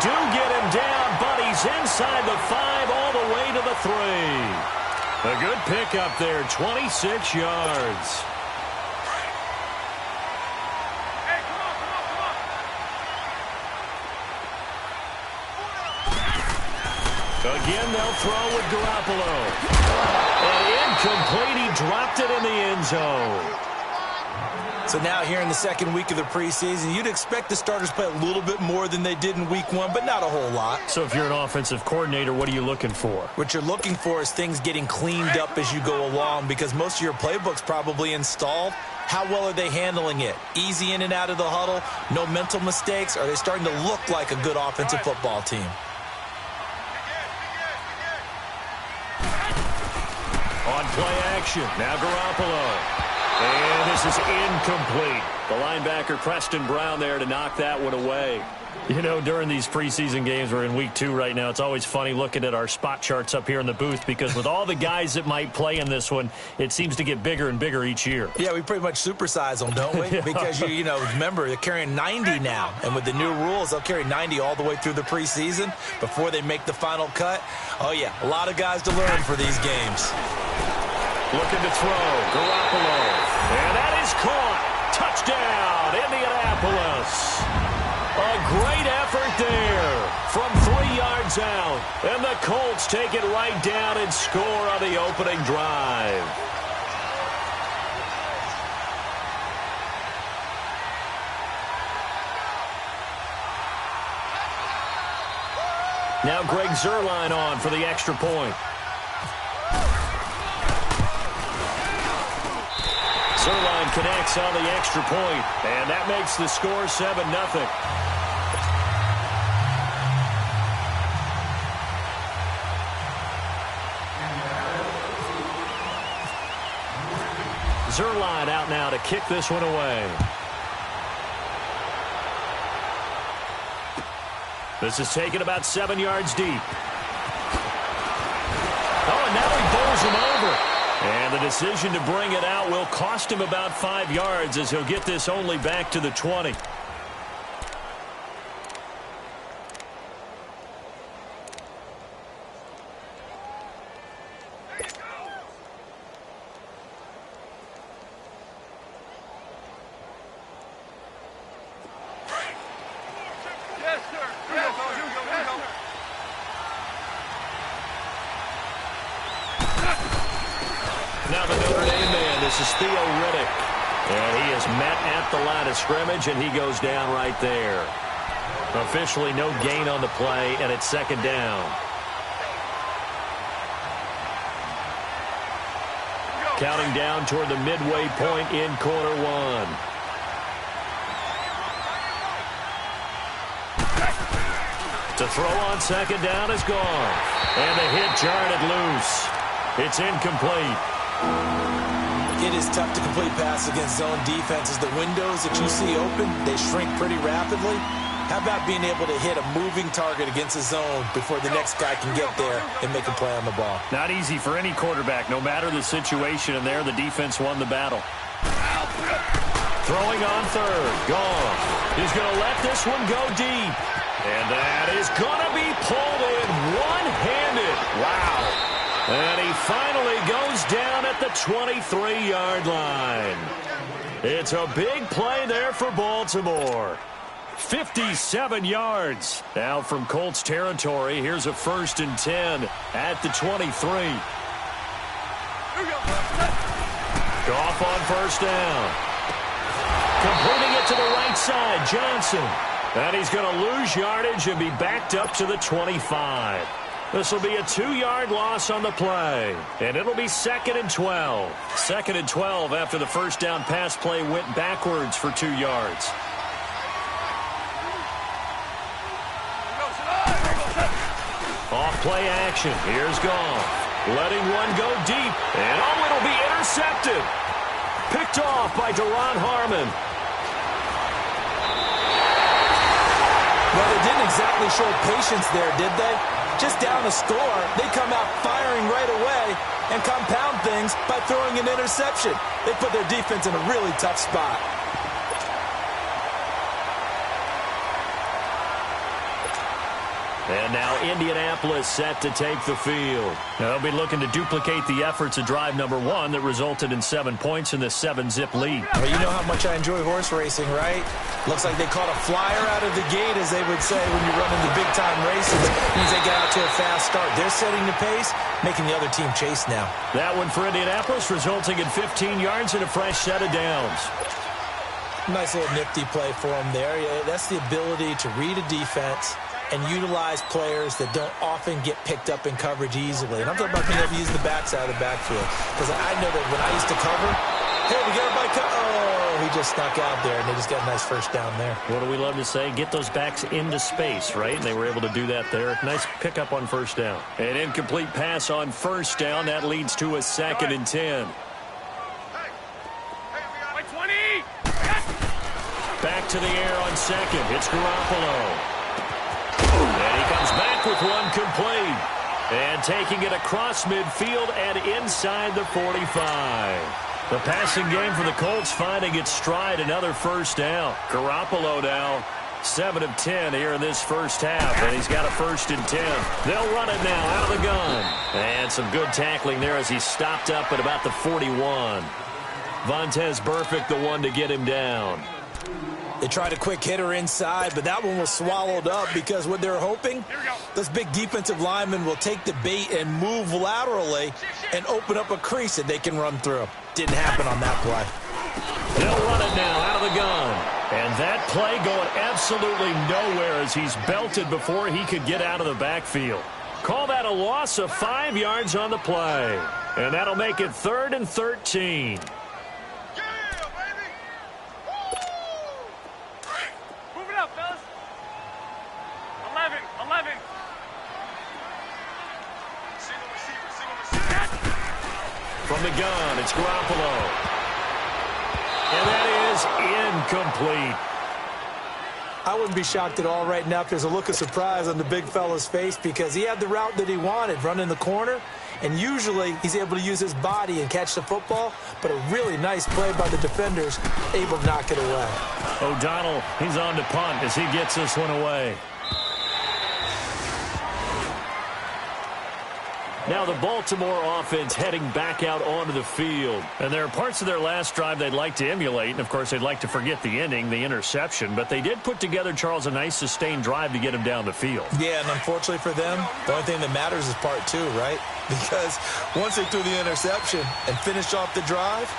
do get him down, but he's inside the 5 all the way to the 3. A good pickup there, 26 yards. Again, they'll throw with Garoppolo. And incomplete. He dropped it in the end zone. So now here in the second week of the preseason, you'd expect the starters to play a little bit more than they did in week 1, but not a whole lot. So if you're an offensive coordinator, what are you looking for? What you're looking for is things getting cleaned up as you go along, because most of your playbook's probably installed. How well are they handling it? Easy in and out of the huddle? No mental mistakes? Are they starting to look like a good offensive football team? On play action, now Garoppolo. And this is incomplete. The linebacker, Preston Brown, there to knock that one away. You know, during these preseason games, we're in week 2 right now, it's always funny looking at our spot charts up here in the booth, because with all the guys that might play in this one, it seems to get bigger and bigger each year. Yeah, we pretty much supersize them, don't we? Because, you know, remember, they're carrying 90 now. And with the new rules, they'll carry 90 all the way through the preseason before they make the final cut. Oh, yeah, a lot of guys to learn for these games. Looking to throw, Garoppolo. And that is caught. Touchdown, Indianapolis. A great effort there from 3 yards out. And the Colts take it right down and score on the opening drive. Now Greg Zuerlein on for the extra point. Zuerlein connects on the extra point, and that makes the score 7-0. Zuerlein out now to kick this one away. This is taken about 7 yards deep. Oh, and now he bowls him over. And the decision to bring it out will cost him about 5 yards, as he'll get this only back to the 20. Now the Notre Dame man, this is Theo Riddick. And he is met at the line of scrimmage, and he goes down right there. Officially no gain on the play, and it's second down. Counting down toward the midway point in quarter 1. To throw on second down is gone. And the hit jarred it loose. It's incomplete. It is tough to complete pass against zone defenses. The windows that you see open, they shrink pretty rapidly. How about being able to hit a moving target against a zone before the next guy can get there and make a play on the ball? Not easy for any quarterback, no matter the situation, and there the defense won the battle. Throwing on third, gone. He's going to let this one go deep. And that is going to be pulled in one-handed. Wow. And he finally goes down at the 23-yard line. It's a big play there for Baltimore. 57 yards. Now from Colts territory, here's a 1st and 10 at the 23. Goff on first down. Completing it to the right side, Johnson. And he's going to lose yardage and be backed up to the 25. This will be a 2-yard loss on the play. And it'll be 2nd and 12. 2nd and 12 after the first down pass play went backwards for 2 yards. Off play action. Here's Goff. Letting one go deep. And oh, it'll be intercepted. Picked off by Deron Harmon. Well, they didn't exactly show patience there, did they? Just down a score, they come out firing right away and compound things by throwing an interception. They put their defense in a really tough spot. And now Indianapolis set to take the field. They'll be looking to duplicate the efforts of drive number 1 that resulted in 7 points in the 7-zip lead. Well, you know how much I enjoy horse racing, right? Looks like they caught a flyer out of the gate, as they would say when you're running the big-time races. Means they get out to a fast start. They're setting the pace, making the other team chase now. That one for Indianapolis, resulting in 15 yards and a fresh set of downs. Nice little nifty play for them there. Yeah, that's the ability to read a defense and utilize players that don't often get picked up in coverage easily. And I'm talking about being able to use the backside of the backfield. Because I know that when I used to cover, hey, we got everybody oh, he just snuck out there, and they just got a nice first down there. What do we love to say? Get those backs into space, right? And they were able to do that there. Nice pickup on first down. An incomplete pass on first down. That leads to a 2nd and 10. Back to the air on second. It's Garoppolo. And he comes back with one complete. And taking it across midfield and inside the 45. The passing game for the Colts finding its stride. Another first down. Garoppolo now 7 of 10 here in this first half. And he's got a 1st and 10. They'll run it now out of the gun. And some good tackling there as he stopped up at about the 41. Vontaze Burfict the one to get him down. They tried a quick hitter inside, but that one was swallowed up because what they're hoping, this big defensive lineman will take the bait and move laterally and open up a crease that they can run through. Didn't happen on that play. They'll run it now out of the gun. And that play going absolutely nowhere as he's belted before he could get out of the backfield. Call that a loss of 5 yards on the play. And that'll make it 3rd and 13. From the gun, it's Garoppolo. And that is incomplete. I wouldn't be shocked at all right now if there's a look of surprise on the big fella's face because he had the route that he wanted, running the corner, and usually he's able to use his body and catch the football, but a really nice play by the defenders, able to knock it away. O'Donnell, he's on to punt as he gets this one away. Now the Baltimore offense heading back out onto the field. And there are parts of their last drive they'd like to emulate. And, of course, they'd like to forget the ending, the interception. But they did put together, Charles, a nice sustained drive to get him down the field. Yeah, and unfortunately for them, the only thing that matters is part 2, right? Because once they threw the interception and finished off the drive,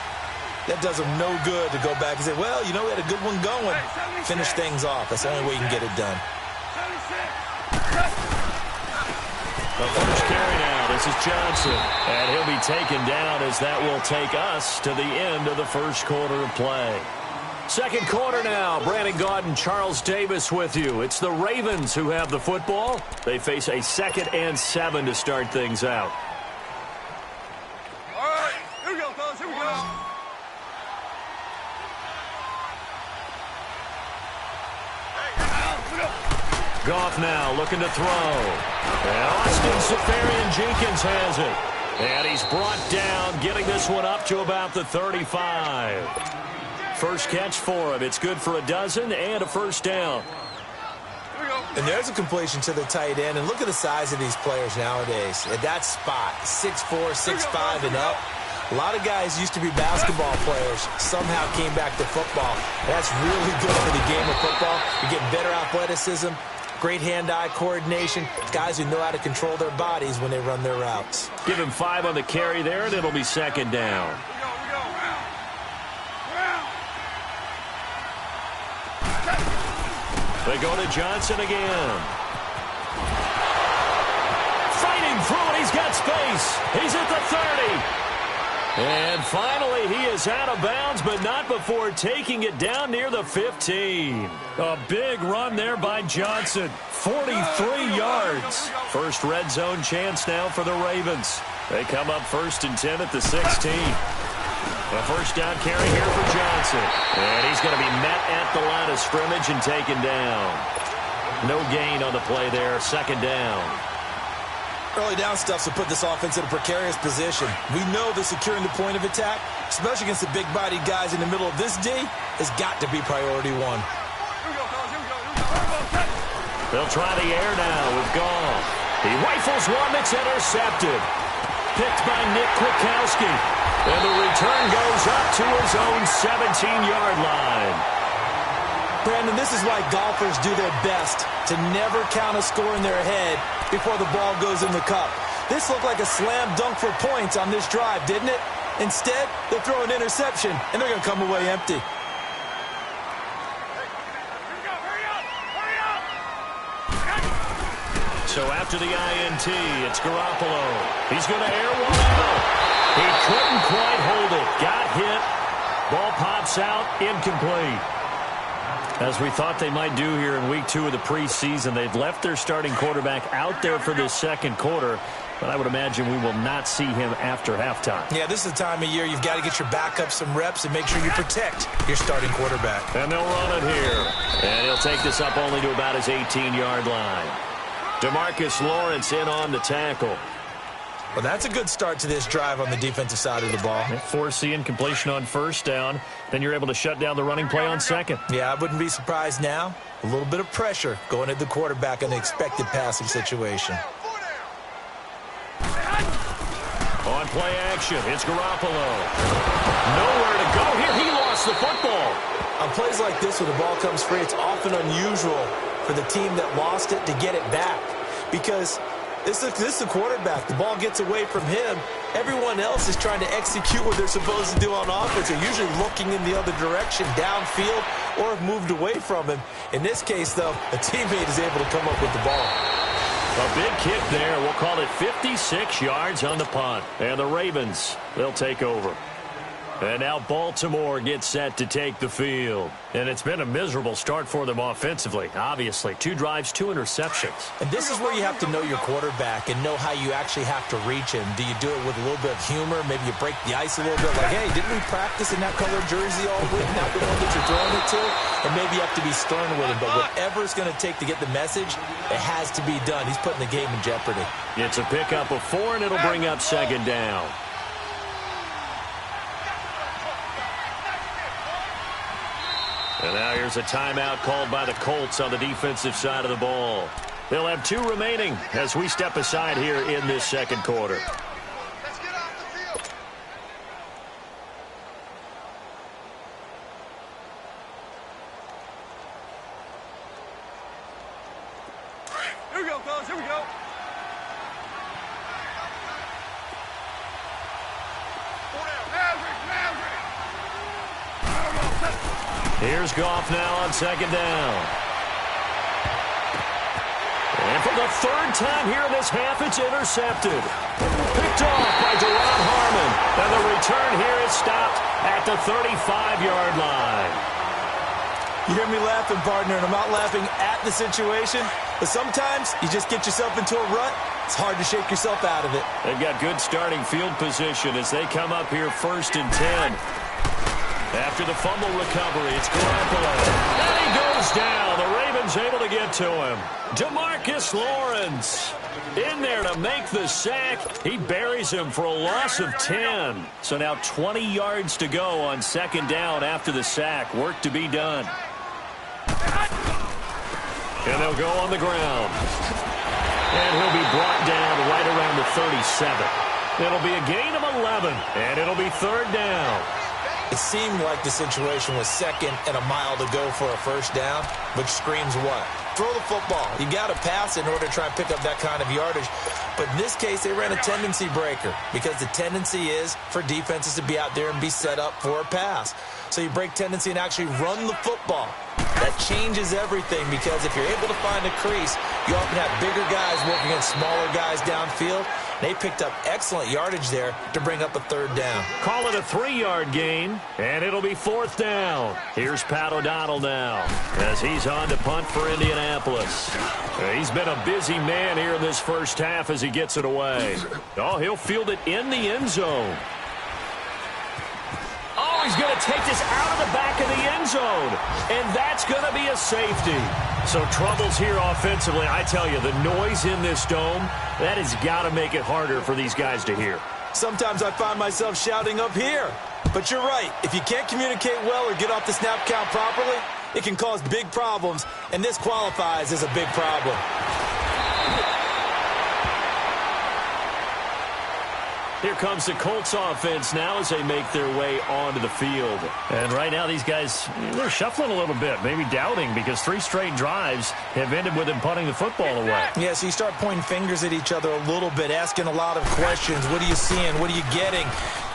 that does them no good to go back and say, well, you know, we had a good one going. Finish things off. That's the only way you can get it done. The first carry now. This is Johnson. And he'll be taken down as that will take us to the end of the first quarter of play. Second quarter now. Brandon Gaudin, Charles Davis with you. It's the Ravens who have the football. They face a 2nd and 7 to start things out. All right. Here we go, fellas. Here we go. Goff now looking to throw. And Austin Seferian-Jenkins has it. And he's brought down, getting this one up to about the 35. First catch for him. It's good for a dozen and a first down. And there's a completion to the tight end. And look at the size of these players nowadays. At that spot, 6'4", 6'5", and up. A lot of guys used to be basketball players, somehow came back to football. That's really good for the game of football. You get better athleticism, great hand-eye coordination, guys who know how to control their bodies when they run their routes. Give him 5 on the carry there, and it'll be second down. They go to Johnson again. Fighting through it, he's got space. He's at the 30. And finally, he is out of bounds, but not before taking it down near the 15. A big run there by Johnson. 43 yards. First red zone chance now for the Ravens. They come up 1st and 10 at the 16. A first down carry here for Johnson. And he's going to be met at the line of scrimmage and taken down. No gain on the play there. Second down. Early down stuff to put this offense in a precarious position. We know that securing the point of attack, especially against the big-bodied guys in the middle of this D, has got to be priority 1. They'll try the air now with Goff. He rifles one that's intercepted. Picked by Nick Kwiatkowski. And the return goes up to his own 17-yard line. Brandon, this is why golfers do their best to never count a score in their head before the ball goes in the cup. This looked like a slam dunk for points on this drive, didn't it? Instead, they'll throw an interception, and they're going to come away empty. So after the INT, it's Garoppolo. He's going to air one out. He couldn't quite hold it. Got hit. Ball pops out. Incomplete. As we thought they might do here in week 2 of the preseason, they've left their starting quarterback out there for this second quarter, but I would imagine we will not see him after halftime. Yeah, this is the time of year you've got to get your backup some reps and make sure you protect your starting quarterback. And they'll run it here. And he'll take this up only to about his 18-yard line. DeMarcus Lawrence in on the tackle. Well, that's a good start to this drive on the defensive side of the ball. Force the incompletion on first down. Then you're able to shut down the running play on second. Yeah, I wouldn't be surprised now. A little bit of pressure going at the quarterback in an expected passing situation. On play action, it's Garoppolo. Nowhere to go here. He lost the football. On plays like this where the ball comes free, it's often unusual for the team that lost it to get it back. Because this is the quarterback. The ball gets away from him. Everyone else is trying to execute what they're supposed to do on offense. They're usually looking in the other direction, downfield, or have moved away from him. In this case, though, a teammate is able to come up with the ball. A big kick there. We'll call it 56 yards on the punt. And the Ravens, they'll take over. And now Baltimore gets set to take the field. And it's been a miserable start for them offensively, obviously. 2 drives, 2 interceptions. And this is where you have to know your quarterback and know how you actually have to reach him. Do you do it with a little bit of humor? Maybe you break the ice a little bit. Like, hey, didn't we practice in that colored jersey all week? Not the one that you're throwing it to? And maybe you have to be stern with him. But whatever it's going to take to get the message, it has to be done. He's putting the game in jeopardy. It's a pickup of 4, and it'll bring up second down. And now here's a timeout called by the Colts on the defensive side of the ball. They'll have 2 remaining as we step aside here in this second quarter. Let's get off the field. Here we go, fellas. Here we go. Here's Goff now on second down. And for the 3rd time here in this half, it's intercepted. Picked off by Deron Harmon. And the return here is stopped at the 35-yard line. You hear me laughing, partner, and I'm not laughing at the situation. But sometimes you just get yourself into a rut. It's hard to shake yourself out of it. They've got good starting field position as they come up here 1st and 10. After the fumble recovery, it's Garoppolo. And he goes down. The Ravens able to get to him. DeMarcus Lawrence in there to make the sack. He buries him for a loss of 10. So now 20 yards to go on second down after the sack. Work to be done. And they'll go on the ground. And he'll be brought down right around the 37. It'll be a gain of 11. And it'll be 3rd down. It seemed like the situation was 2nd and a mile to go for a first down, which screams what? Throw the football. You got to pass in order to try and pick up that kind of yardage. But in this case, they ran a tendency breaker because the tendency is for defenses to be out there and be set up for a pass. So you break tendency and actually run the football. That changes everything because if you're able to find a crease, you often have bigger guys working against smaller guys downfield. They picked up excellent yardage there to bring up a 3rd down. Call it a 3-yard gain, and it'll be 4th down. Here's Pat O'Donnell now as he's on to punt for Indianapolis. He's been a busy man here in this first half as he gets it away. Oh, he'll field it in the end zone. Oh, he's going to take this out of the back of the end zone. And that's going to be a safety. So troubles here offensively. I tell you, the noise in this dome, that has got to make it harder for these guys to hear. Sometimes I find myself shouting up here. But you're right. If you can't communicate well or get off the snap count properly, it can cause big problems, and this qualifies as a big problem. Here comes the Colts offense now as they make their way onto the field. And right now these guys, they're shuffling a little bit, maybe doubting, because 3 straight drives have ended with them punting the football away. Yeah, so you start pointing fingers at each other a little bit, asking a lot of questions. What are you seeing? What are you getting?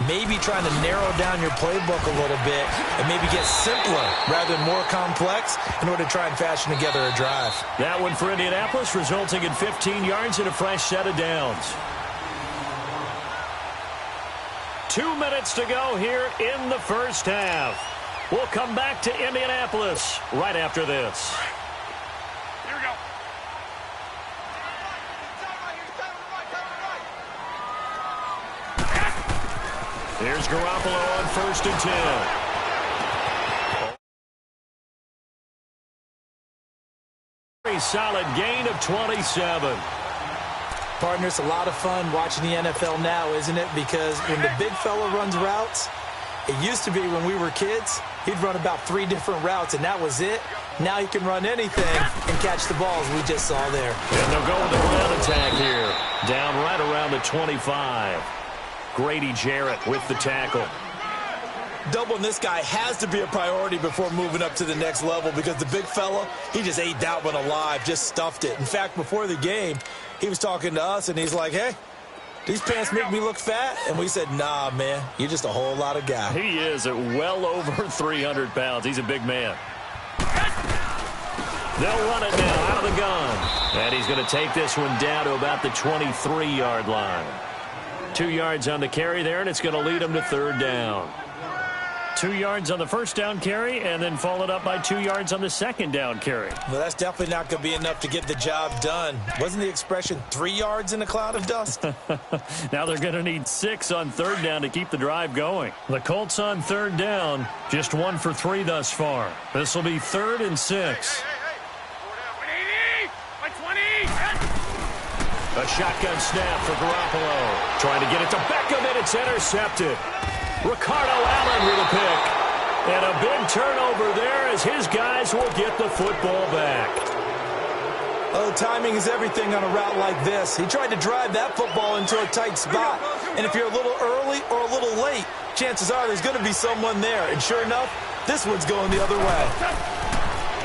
Maybe trying to narrow down your playbook a little bit and maybe get simpler rather than more complex in order to try and fashion together a drive. That one for Indianapolis, resulting in 15 yards and a fresh set of downs. 2 minutes to go here in the first half. We'll come back to Indianapolis right after this. Here we go. Here's Garoppolo on 1st and 10. Very solid gain of 27. Partner, it's a lot of fun watching the NFL now, isn't it? Because when the big fella runs routes, it used to be when we were kids, he'd run about 3 different routes, and that was it. Now he can run anything and catch the balls we just saw there. And they'll go with the ground attack here. Down right around the 25. Grady Jarrett with the tackle. Doubling this guy has to be a priority before moving up to the next level, because the big fella, he just ate that one alive, just stuffed it. In fact, before the game, he was talking to us, and he's like, hey, these pants make me look fat? And we said, nah, man, you're just a whole lot of guy. He is at well over 300 pounds. He's a big man. They'll run it now out of the gun. And he's going to take this one down to about the 23-yard line. 2 yards on the carry there, and it's going to lead him to 3rd down. 2 yards on the first down carry, and then followed up by 2 yards on the second down carry. Well, that's definitely not going to be enough to get the job done. Wasn't the expression 3 yards in a cloud of dust? Now they're going to need 6 on 3rd down to keep the drive going. The Colts on 3rd down, just 1 for 3 thus far. This will be 3rd and 6. A shotgun snap for Garoppolo. Trying to get it to Beckham, and it's intercepted. Ricardo Allen with a pick. And a big turnover there as his guys will get the football back. Oh, timing is everything on a route like this. He tried to drive that football into a tight spot. And if you're a little early or a little late, chances are there's going to be someone there. And sure enough, this one's going the other way.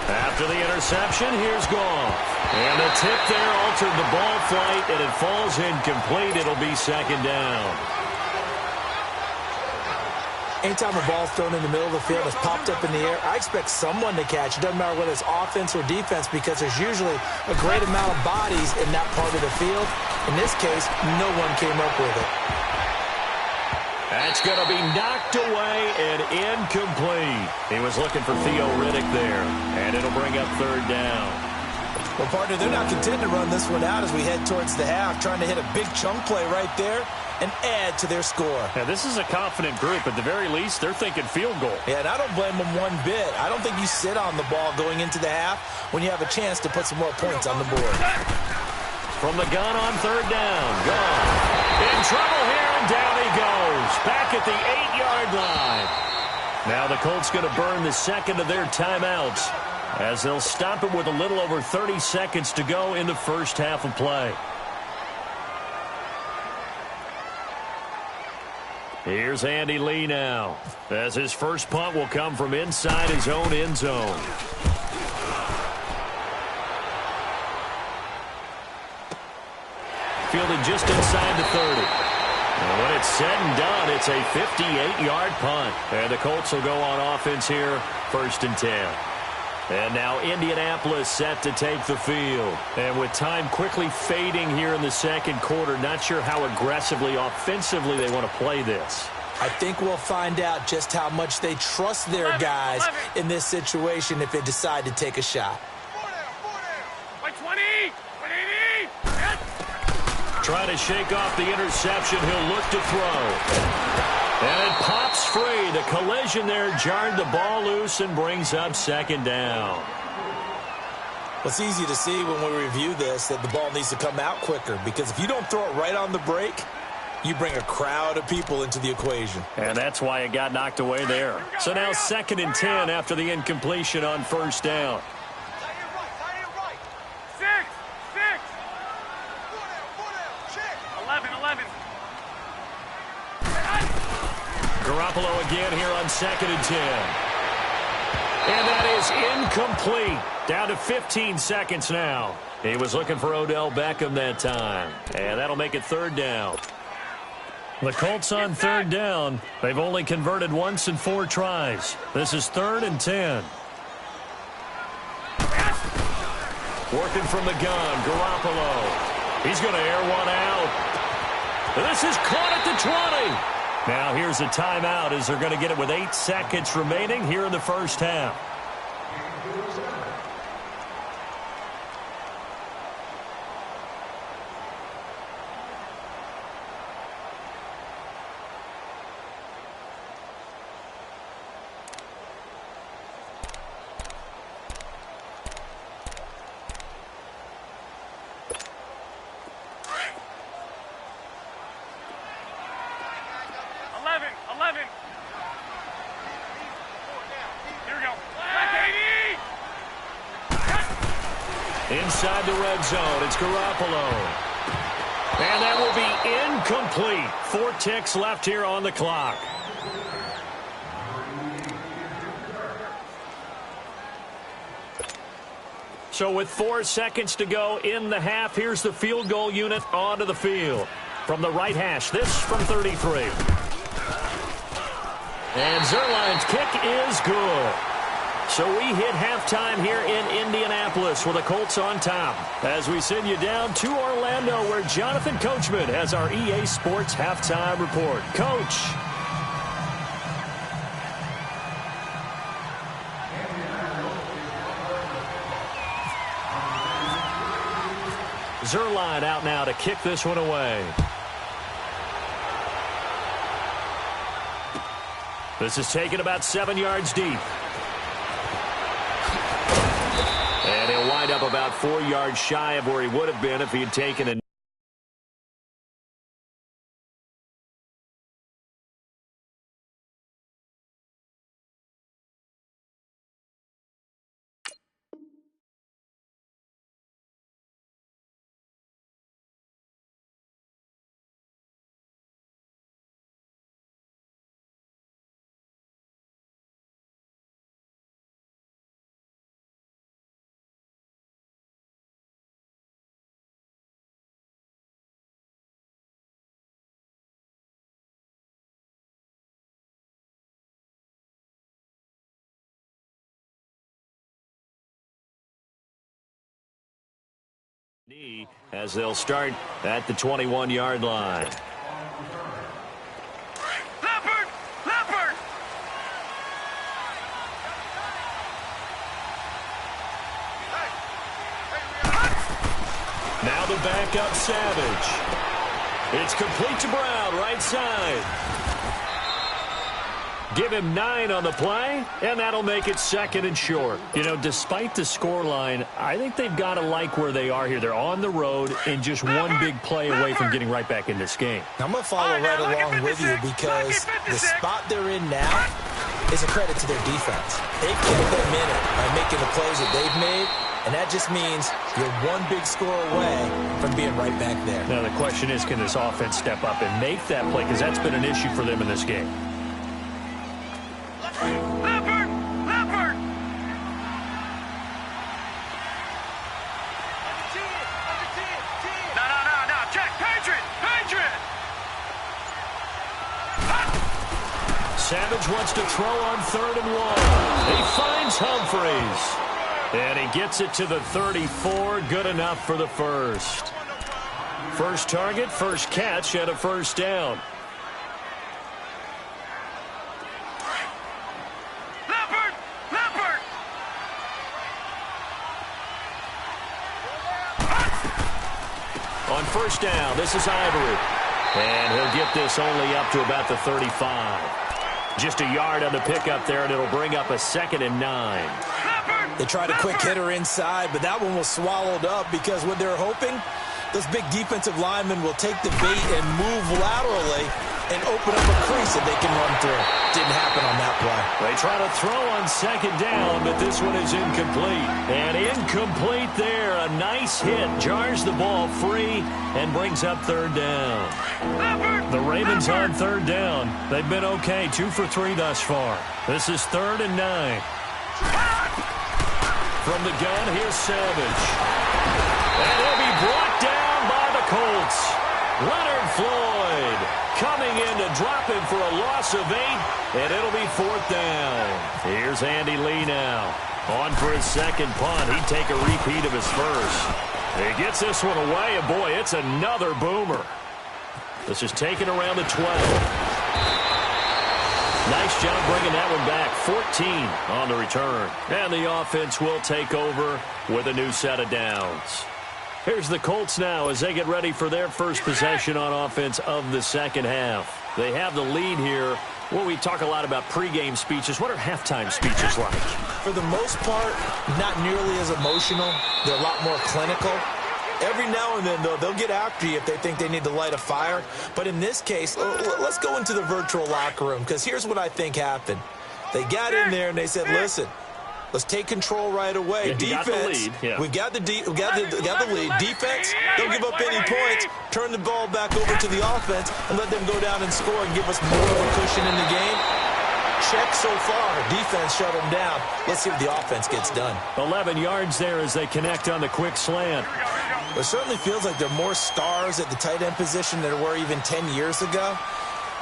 After the interception, here's Goff. And the tip there altered the ball flight, and it falls incomplete. It'll be 2nd down. Anytime a ball's thrown in the middle of the field, it's popped up in the air, I expect someone to catch. It doesn't matter whether it's offense or defense, because there's usually a great amount of bodies in that part of the field. In this case, no one came up with it. That's going to be knocked away and incomplete. He was looking for Theo Riddick there, and it'll bring up 3rd down. Well, partner, they're not content to run this one out as we head towards the half, trying to hit a big chunk play right there and add to their score. Yeah, this is a confident group. At the very least, they're thinking field goal. Yeah, and I don't blame them one bit. I don't think you sit on the ball going into the half when you have a chance to put some more points on the board. From the gun on 3rd down. Gone. In trouble here, and down he goes. Back at the 8-yard line. Now the Colts going to burn the second of their timeouts as they'll stop it with a little over 30 seconds to go in the first half of play. Here's Andy Lee now, as his first punt will come from inside his own end zone. Fielded just inside the 30. And when it's said and done, it's a 58-yard punt. And the Colts will go on offense here, 1st and 10. And now Indianapolis set to take the field. And with time quickly fading here in the second quarter, not sure how aggressively, offensively they want to play this. I think we'll find out just how much they trust their guys in this situation if they decide to take a shot. 20, 180. Trying to shake off the interception. He'll look to throw. And it pops free. The collision there jarred the ball loose and brings up 2nd down. Well, it's easy to see when we review this that the ball needs to come out quicker, because if you don't throw it right on the break, you bring a crowd of people into the equation. And that's why it got knocked away there. So now 2nd and 10 after the incompletion on 1st down. 6. 11. Garoppolo again here on 2nd and 10. And that is incomplete. Down to 15 seconds now. He was looking for Odell Beckham that time. And that'll make it 3rd down. The Colts on 3rd down. They've only converted once in 4 tries. This is 3rd and 10. Working from the gun, Garoppolo. He's going to air one out. This is caught at the 20. Now here's a timeout as they're going to get it with 8 seconds remaining here in the 1st half. Inside the red zone, it's Garoppolo. And that will be incomplete. 4 ticks left here on the clock. So with 4 seconds to go in the half, here's the field goal unit onto the field. From the right hash, this from 33. And Zuerlein's kick is good. So we hit halftime here in Indianapolis with the Colts on top. As we send you down to Orlando, where Jonathan Coachman has our EA Sports halftime report. Coach. Zuerlein out now to kick this one away. This is taken about 7 yards deep. And he'll wind up about 4 yards shy of where he would have been if he had taken a knee as they'll start at the 21-yard line. Leopard! Now the backup Savage. It's complete to Brown, right side. Give him 9 on the play, and that'll make it 2nd and short. You know, despite the scoreline, I think they've got to like where they are here. They're on the road and just one big play away from getting right back in this game. I'm going to follow right along with you because the spot they're in now is a credit to their defense. They've kept their minute by making the plays that they've made, and that just means you're one big score away from being right back there. Now the question is, can this offense step up and make that play? Because that's been an issue for them in this game. Leopard! No. Check. Patriot! Savage wants to throw on 3rd and 1. He finds Humphries. And he gets it to the 34. Good enough for the first. First target, first catch, and a 1st down. On 1st down, this is Ivory. And he'll get this only up to about the 35. Just a yard on the pickup there, and it'll bring up a 2nd and 9. They tried a quick hitter inside, but that one was swallowed up because what they're hoping Those big defensive linemen will take the bait and move laterally and open up a crease that they can run through. Didn't happen on that play. They try to throw on second down, but this one is incomplete. And incomplete there. A nice hit. Jars the ball free and brings up third down. The Ravens on third down. They've been okay. 2 for 3 thus far. This is 3rd and 9. From the gun, here's Savage. And he'll be brought down by the Colts. Leonard Floyd coming in to drop him for a loss of 8, and it'll be 4th down. Here's Andy Lee now. On for his second punt. He'd take a repeat of his first. He gets this one away, and boy, it's another boomer. This is taken around the 12. Nice job bringing that one back. 14 on the return. And the offense will take over with a new set of downs. Here's the Colts now as they get ready for their first possession on offense of the second half. They have the lead here. Well, we talk a lot about pregame speeches. What are halftime speeches like? For the most part, not nearly as emotional. They're a lot more clinical. Every now and then, though, they'll get after you if they think they need to light a fire. But in this case, let's go into the virtual locker room, because here's what I think happened. They got in there and they said, listen, let's take control right away. Yeah, Defense, we got the lead. Defense, don't give up any points. Turn the ball back over to the offense and let them go down and score and give us more of a cushion in the game. Check so far. Defense shut them down. Let's see what the offense gets done. 11 yards there as they connect on the quick slant. It certainly feels like there are more stars at the tight end position than there were even 10 years ago.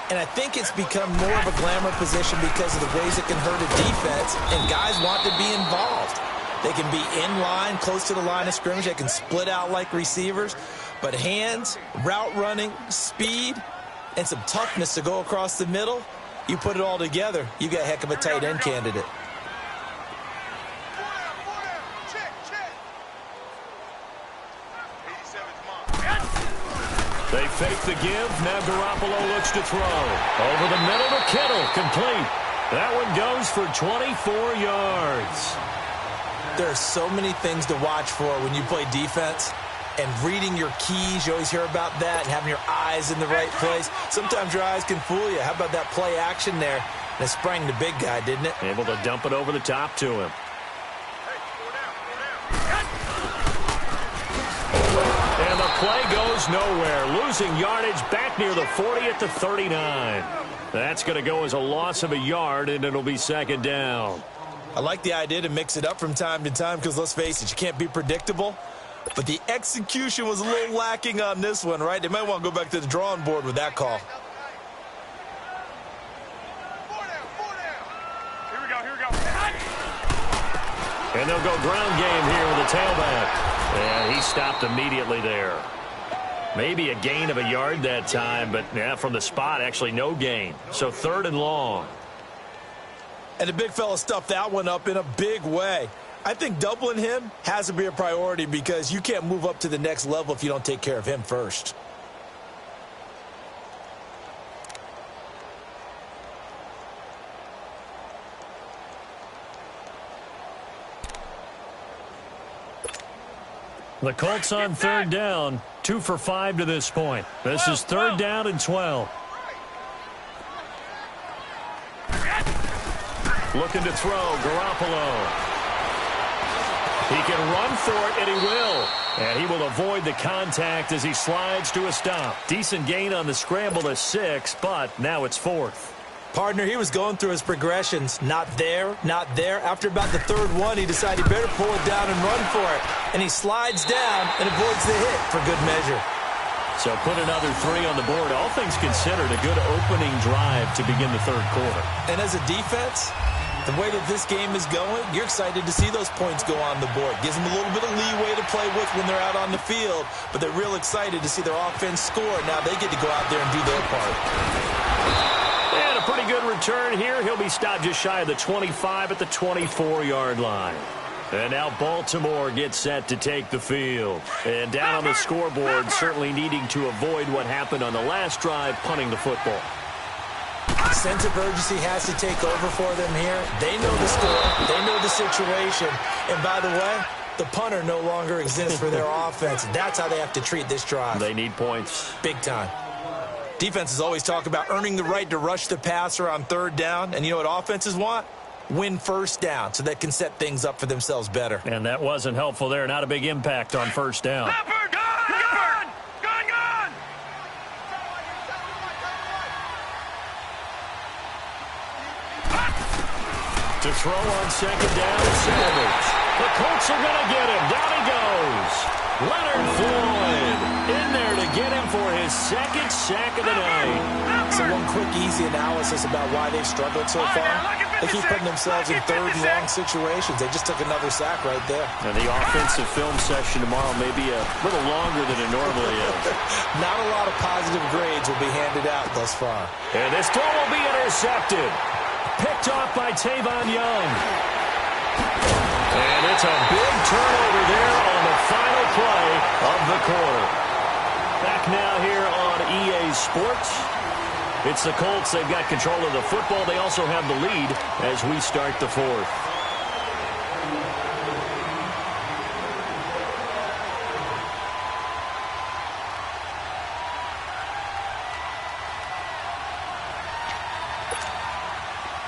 And I think it's become more of a glamour position because of the ways it can hurt a defense, and guys want to be involved. They can be in line, close to the line of scrimmage. They can split out like receivers. But hands, route running, speed, and some toughness to go across the middle, you put it all together, you got a heck of a tight end candidate. They fake the give. Now Garoppolo looks to throw. Over the middle to Kittle. Complete. That one goes for 24 yards. There are so many things to watch for when you play defense. And reading your keys, you always hear about that, and having your eyes in the right place. Sometimes your eyes can fool you. How about that play action there? And it sprang the big guy, didn't it? Able to dump it over the top to him. And the play goes nowhere. Losing yardage back near the 40 at the 39. That's going to go as a loss of a yard, and it'll be second down. I like the idea to mix it up from time to time because, let's face it, you can't be predictable. But the execution was a little lacking on this one, right? They might want to go back to the drawing board with that call. Here we go. And they'll go ground game here with the tailback. And he stopped immediately there. Maybe a gain of a yard that time, but yeah, from the spot, actually no gain. So 3rd and long. And the big fella stuffed that one up in a big way. I think doubling him has to be a priority because you can't move up to the next level if you don't take care of him first. The Colts on 3rd down, 2 for 5 to this point. This is 3rd down and 12. Looking to throw, Garoppolo. He can run for it, and he will. And he will avoid the contact as he slides to a stop. Decent gain on the scramble to 6, but now it's 4th. Partner, he was going through his progressions. Not there, not there. After about the 3rd one, he decided he better pull it down and run for it. And he slides down and avoids the hit for good measure. So put another 3 on the board. All things considered, a good opening drive to begin the 3rd quarter. And as a defense, the way that this game is going, you're excited to see those points go on the board. Gives them a little bit of leeway to play with when they're out on the field, but they're real excited to see their offense score. Now they get to go out there and do their part. And a pretty good return here. He'll be stopped just shy of the 25 at the 24-yard line. And now Baltimore gets set to take the field. And down on the scoreboard, certainly needing to avoid what happened on the last drive, punting the football. Sense of urgency has to take over for them here. They know the score. They know the situation. And by the way, The punter no longer exists for their offense. That's how they have to treat this drive. They need points. Big time. Defenses always talk about earning the right to rush the passer on third down. And you know what offenses want? Win first down so they can set things up for themselves better. And that wasn't helpful there. Not a big impact on first down. Leopard, gone! Gone! To throw on second down is Savage. The Colts are going to get him. Down he goes. Leonard Floyd in there to get him for his second sack of the night. So one quick, easy analysis about why they've struggled so far. They keep putting themselves in third and long situations. They just took another sack right there. And the offensive film session tomorrow may be a little longer than it normally is. Not a lot of positive grades will be handed out thus far. And this throw will be intercepted. Picked off by Tavon Young. And it's a big turnover there on the final play of the quarter. Back now here on EA Sports. It's the Colts. They've got control of the football. They also have the lead as we start the fourth.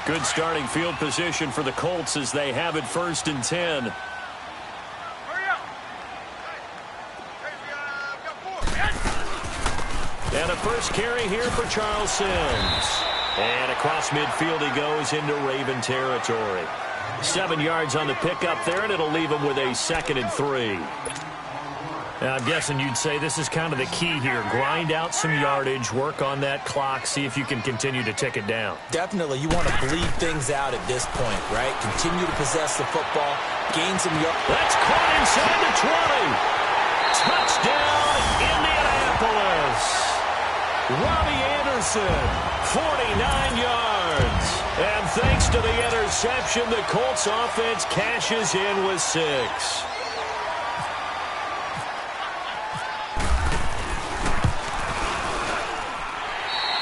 Good starting field position for the Colts as they have it 1st and 10. Hurry up! And a first carry here for Charles Sims. And across midfield he goes into Raven territory. 7 yards on the pickup there, and it'll leave him with a 2nd and 3. Now, I'm guessing you'd say this is kind of the key here. Grind out some yardage, work on that clock, see if you can continue to tick it down. Definitely, you want to bleed things out at this point, right? Continue to possess the football, gain some yards. That's caught inside the 20. Touchdown, Indianapolis. Robbie Anderson, 49 yards. And thanks to the interception, the Colts offense cashes in with 6.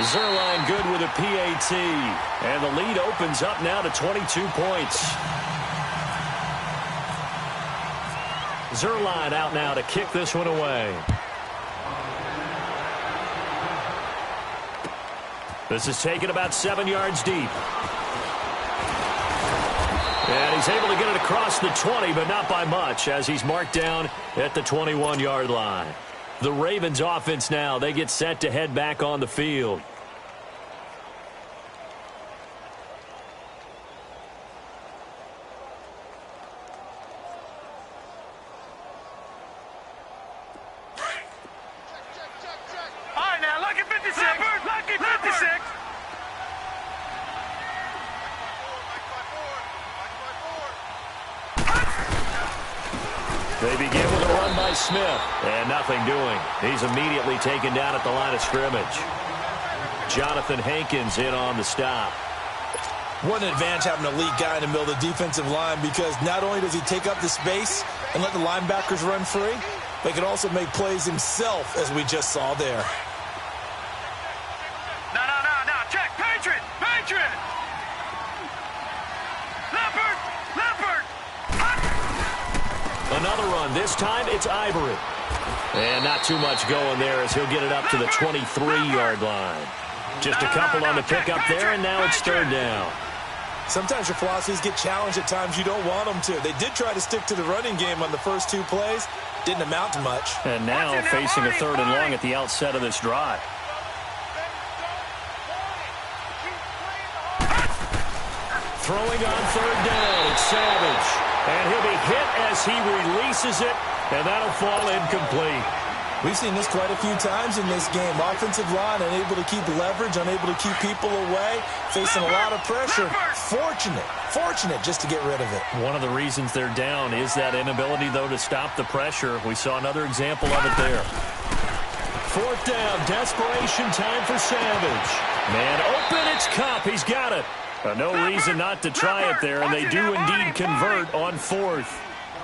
Zerline good with a PAT. And the lead opens up now to 22 points. Zerline out now to kick this one away. This is taken about 7 yards deep. And he's able to get it across the 20, but not by much, as he's marked down at the 21-yard line. The Ravens offense now, they get set to head back on the field. All right, now, lucky 56. Leopard, lucky 56. They begin with a run by Smith, and nothing doing. He's immediately taken down at the line of scrimmage. Jonathan Hankins in on the stop. What an advantage having an elite guy in the middle of the defensive line, because not only does he take up the space and let the linebackers run free, but he can also make plays himself, as we just saw there. No. Check. Patriot. Leopard. Another run. This time it's Ivory. And not too much going there as he'll get it up to the 23-yard line. Just a couple on the pickup there, and now it's 3rd down. Sometimes your philosophies get challenged at times you don't want them to. They did try to stick to the running game on the first 2 plays. Didn't amount to much. And now facing a 3rd and long at the outset of this drive. Throwing on 3rd down, it's Savage. And he'll be hit as he releases it, and that'll fall incomplete. We've seen this quite a few times in this game. Offensive line unable to keep leverage, unable to keep people away, facing a lot of pressure. Fortunate just to get rid of it. One of the reasons they're down is that inability, though, to stop the pressure. We saw another example of it there. 4th down, desperation time for Savage. Man open, it's Cup. He's got it. No reason not to try it there, and they do indeed convert on 4th.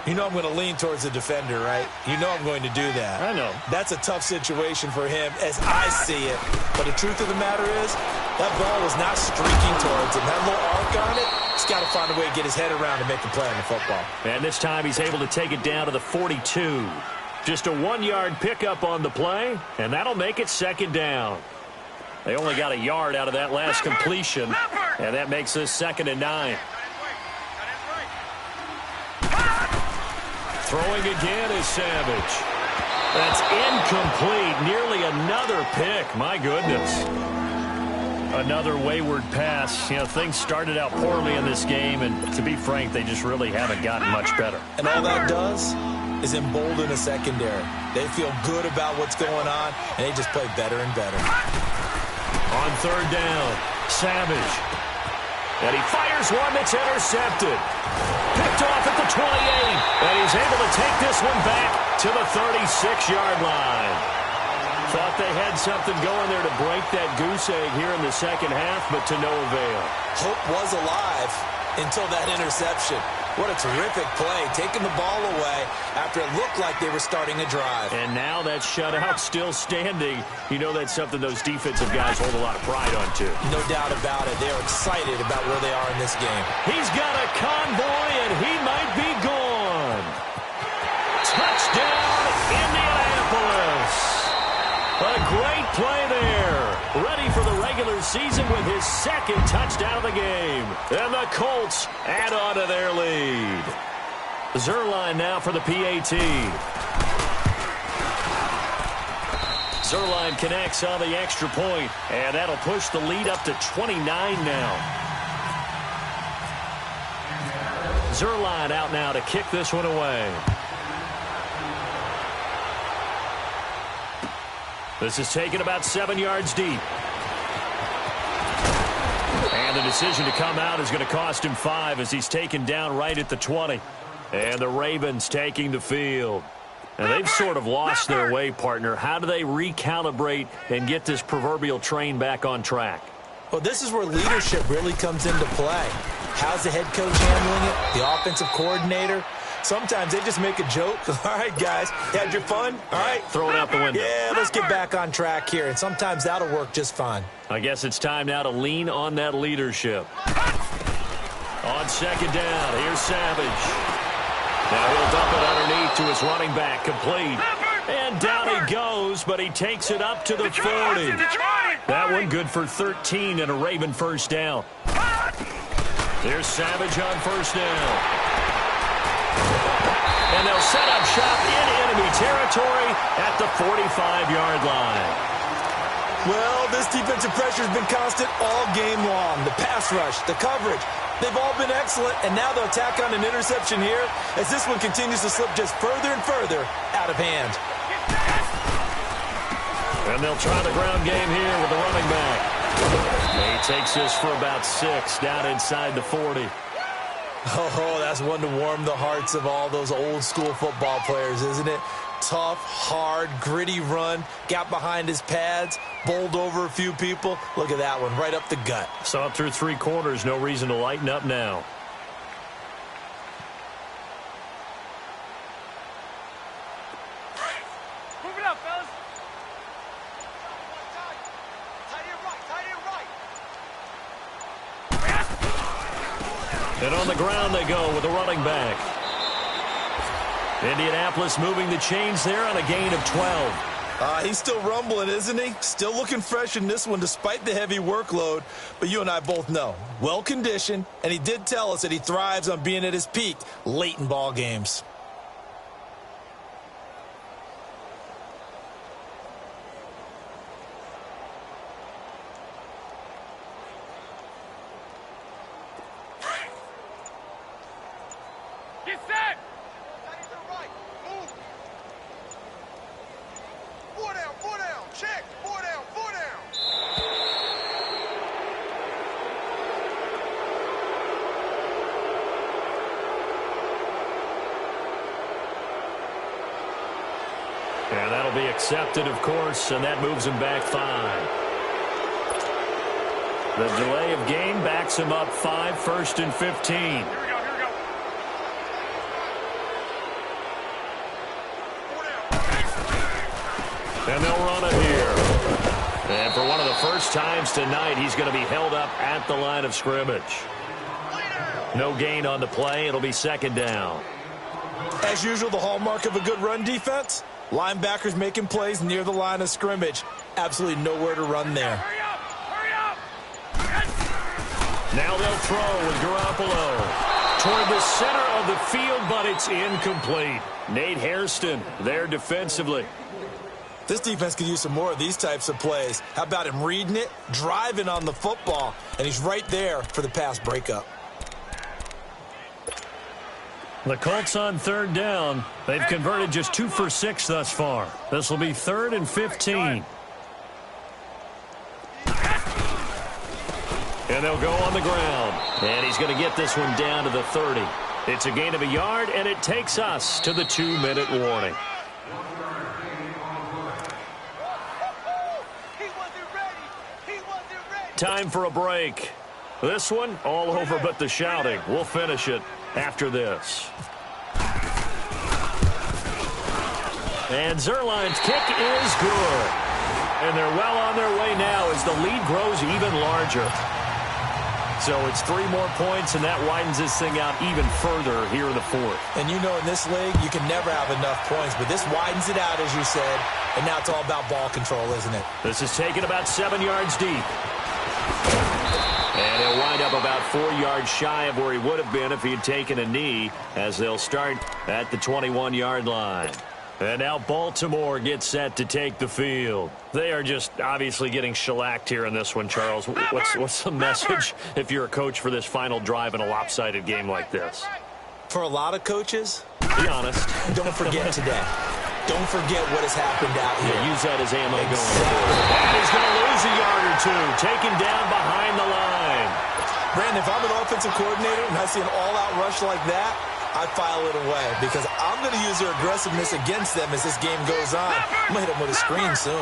You know I'm going to lean towards the defender, right? You know I'm going to do that. I know. That's a tough situation for him as I see it. But the truth of the matter is, that ball was not streaking towards him. Had a little arc on it. It's just got to find a way to get his head around and make a play on the football. And this time he's able to take it down to the 42. Just a 1-yard pickup on the play, and that'll make it second down. They only got a yard out of that last completion, and that makes this 2nd and 9. Throwing again is Savage. That's incomplete. Nearly another pick. My goodness. Another wayward pass. You know, things started out poorly in this game, and to be frank, they just really haven't gotten much better. And all that does is embolden the secondary. They feel good about what's going on, and they just play better and better. On 3rd down, Savage. And he fires one that's intercepted. Picked off at the 28. And he's able to take this one back to the 36-yard line. Thought they had something going there to break that goose egg here in the second half, but to no avail. Hope was alive until that interception. What a terrific play, taking the ball away after it looked like they were starting a drive. And now that shutout still standing. You know that's something those defensive guys hold a lot of pride on, too. No doubt about it. They're excited about where they are in this game. He's got a convoy, and he might be gone. Touchdown, Indianapolis. A great play there. Ready for the regular season with his 2nd touchdown of the game. And the Colts add on to their lead. Zuerlein now for the PAT. Zuerlein connects on the extra point, and that'll push the lead up to 29 now. Zuerlein out now to kick this one away. This is taken about 7 yards deep. And the decision to come out is going to cost him 5 as he's taken down right at the 20. And the Ravens taking the field. And they've sort of lost their way, partner. How do they recalibrate and get this proverbial train back on track? Well, this is where leadership really comes into play. How's the head coach handling it? The offensive coordinator? Sometimes they just make a joke. All right, guys, had your fun? All right. Throw it out the window. Yeah, let's get back on track here. And sometimes that'll work just fine. I guess it's time now to lean on that leadership. On 2nd down, here's Savage. Now he'll dump it underneath to his running back, complete. And down he goes, but he takes it up to the 40. That one good for 13 and a Raven 1st down. Here's Savage on 1st down. And they'll set up shop in enemy territory at the 45-yard line. Well, this defensive pressure has been constant all game long. The pass rush, the coverage, they've all been excellent, and now they'll tack on an interception here as this one continues to slip just further and further out of hand. And they'll try the ground game here with the running back. He takes this for about 6 down inside the 40. Oh, that's one to warm the hearts of all those old-school football players, isn't it? Tough, hard, gritty run, got behind his pads, bowled over a few people. Look at that one, right up the gut. Saw it through 3 quarters, no reason to lighten up now. Move it up, fellas. Tight end right. And on the ground they go with the running back. Indianapolis moving the chains there on a gain of 12. He's still rumbling, isn't he? Still looking fresh in this one despite the heavy workload. But you and I both know, well-conditioned, and he did tell us that he thrives on being at his peak late in ball games. Get set. Four down, check, four down. And that'll be accepted, of course, and that moves him back 5. The delay of game backs him up 5, 1st and 15. Here we go. And they'll run it here. And for one of the first times tonight, he's going to be held up at the line of scrimmage. Lay down. No gain on the play. It'll be second down. As usual, the hallmark of a good run defense, linebackers making plays near the line of scrimmage. Absolutely nowhere to run there. Hurry up! Now they'll throw with Garoppolo toward the center of the field, but it's incomplete. Nate Hairston there defensively. This defense could use some more of these types of plays. How about him reading it, driving on the football, and he's right there for the pass breakup. The Colts on third down. They've converted just 2 for 6 thus far. This will be 3rd and 15. And they'll go on the ground. And he's going to get this one down to the 30. It's a gain of a yard, and it takes us to the 2-minute warning. Time for a break. This one, all over but the shouting. We'll finish it after this. And Zerline's kick is good. And they're well on their way now as the lead grows even larger. So it's 3 more points, and that widens this thing out even further here in the 4th. And you know in this league, you can never have enough points, but this widens it out, as you said, and now it's all about ball control, isn't it? This is taken about 7 yards deep. And he'll wind up about 4 yards shy of where he would have been if he had taken a knee, as they'll start at the 21-yard line. And now Baltimore gets set to take the field. They are just obviously getting shellacked here in this one, Charles. What's the message if you're a coach for this final drive in a lopsided game like this? For a lot of coaches, be honest. Don't forget today. Don't forget what has happened out here. Yeah, use that as ammo going forward. And he's going to lose a yard or 2, taken down behind the line. Brandon, if I'm an offensive coordinator and I see an all-out rush like that, I file it away because I'm going to use their aggressiveness against them as this game goes on. I'm going to hit them with a screen soon.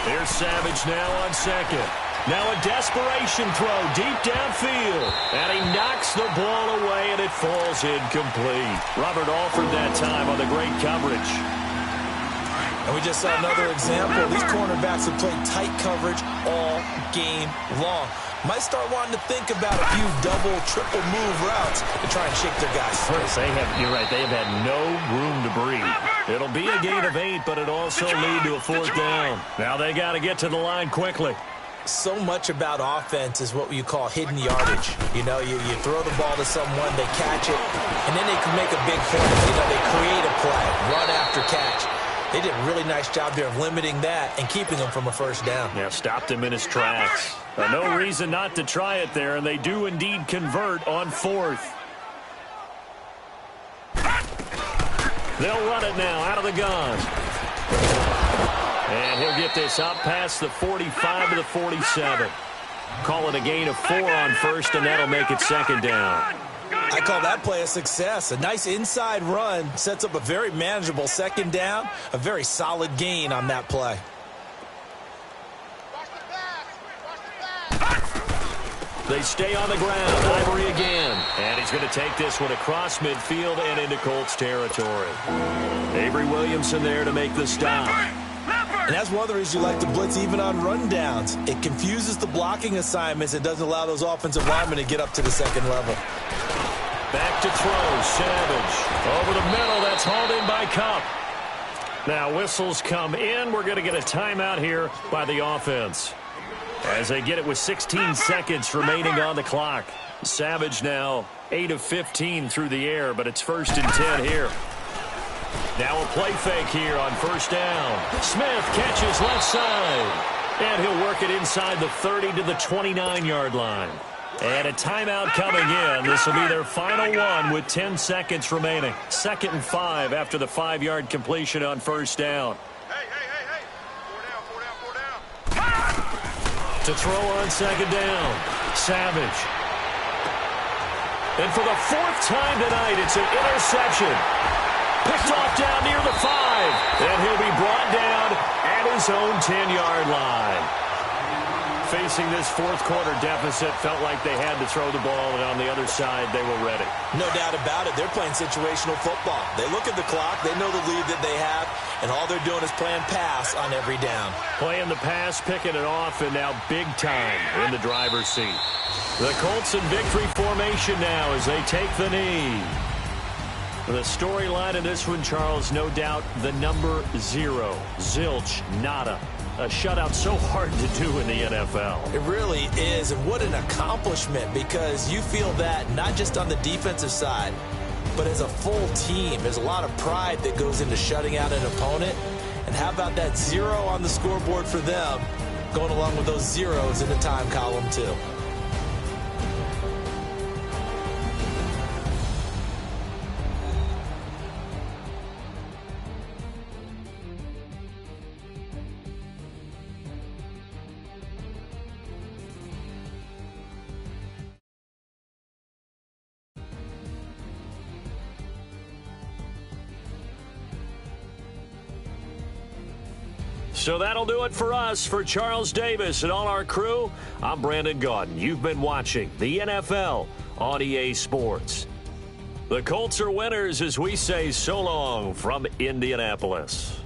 Here's Savage now on second. Now a desperation throw deep downfield. And he knocks the ball away, and it falls incomplete. Robert Alford that time on the great coverage. And we just saw another example. These cornerbacks have played tight coverage all game long. Might start wanting to think about a few double, triple move routes to try and shake their guys first. You're right. They have had no room to breathe. It'll be a gain of 8, but it also lead to a 4th down. Now they got to get to the line quickly. So much about offense is what you call hidden yardage. You know, you throw the ball to someone, they catch it, and then they can make a big play. You know, they create a play, run after catch. They did a really nice job there of limiting that and keeping him from a 1st down. Yeah, stopped him in his tracks. No reason not to try it there, and they do indeed convert on 4th. They'll run it now out of the gun. And he'll get this up past the 45 to the 47. Call it a gain of 4 on 1st, and that'll make it 2nd down. I call that play a success. A nice inside run sets up a very manageable 2nd down, a very solid gain on that play. They stay on the ground. Ivory again. And he's going to take this one across midfield and into Colts territory. Avery Williamson there to make the stop. And that's one of the reasons you like to blitz even on rundowns. It confuses the blocking assignments. It doesn't allow those offensive linemen to get up to the 2nd level. Back to throw. Savage. Over the middle. That's hauled in by Cup. Now whistles come in. We're going to get a timeout here by the offense, as they get it with 16 seconds remaining on the clock. Savage now 8 of 15 through the air, but it's 1st and 10 here. Now a play fake here on 1st down. Smith catches left side, and he'll work it inside the 30 to the 29-yard line. And a timeout coming in. This will be their final one with 10 seconds remaining. 2nd and 5 after the 5-yard completion on 1st down. Hey. 4 down. To throw on 2nd down. Savage. And for the 4th time tonight, it's an interception. Picked off down near the 5. And he'll be brought down at his own 10-yard line. facing this fourth-quarter deficit, felt like they had to throw the ball, and on the other side, they were ready. No doubt about it. They're playing situational football. They look at the clock. They know the lead that they have, and all they're doing is playing pass on every down. Playing the pass, picking it off, and now big time in the driver's seat. The Colts in victory formation now as they take the knee. The storyline in this one, Charles, no doubt the number 0. Zilch, nada. A shutout so hard to do in the NFL. It really is, and what an accomplishment, because you feel that not just on the defensive side, but as a full team. There's a lot of pride that goes into shutting out an opponent. And how about that 0 on the scoreboard for them, going along with those zeros in the time column too. So that'll do it for us. For Charles Davis and all our crew, I'm Brandon Gaudin. You've been watching the NFL on EA Sports. The Colts are winners as we say so long from Indianapolis.